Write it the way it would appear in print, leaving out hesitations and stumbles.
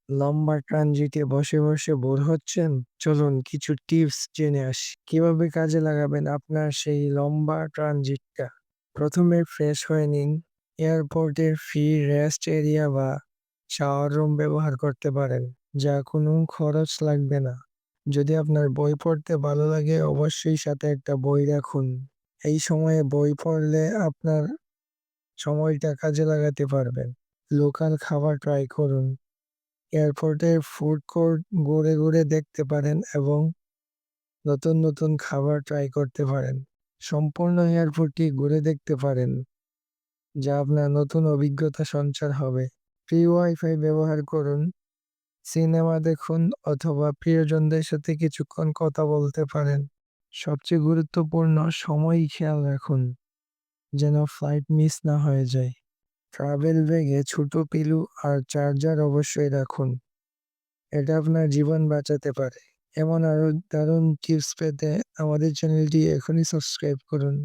লম্বা ট্রানজিটে বসে বসে বোর হচ্ছেন? চলুন কিছু টিপস জেনে আসি। কিভাবে কাজে লাগাবেন আপনার সেই লম্বা ট্রানজিটটা। প্রথমে ফ্রেশ হয়ে নিন। এয়ারপোর্টের ফ্রি রেস্ট এরিয়া বা শাওয়ার রুম ব্যবহার করতে পারেন, যা কোনো খরচ লাগবে না। যদি আপনার বই পড়তে ভালো লাগে, অবশ্যই সাথে একটা বই রাখুন। এই সময়ে বই পড়লে আপনার সময়টা কাজে লাগাতে পারবেন। লোকাল খাবার ট্রাই করুন। এয়ারপোর্টের ফুড কোর্ট ঘুরে ঘুরে দেখতে পারেন এবং নতুন নতুন খাবার ট্রাই করতে পারেন। সম্পূর্ণ এয়ারপোর্টটি ঘুরে দেখতে পারেন, যা আপনার নতুন অভিজ্ঞতা সঞ্চার হবে। ফ্রি ওয়াইফাই ব্যবহার করুন। সিনেমা দেখুন অথবা প্রিয়জনদের সাথে কিছুক্ষণ কথা বলতে পারেন। সবচেয়ে গুরুত্বপূর্ণ, সময়ই খেয়াল রাখুন যেন ফ্লাইট মিস না হয়ে যায়। ট্রাভেল ব্যাগে ছোট পিলু আর চার্জার অবশ্যই রাখুন। এটা আপনার জীবন বাঁচাতে পারে। এমন আরো দারুণ টিপস পেতে আমাদের চ্যানেলটি এখনই সাবস্ক্রাইব করুন।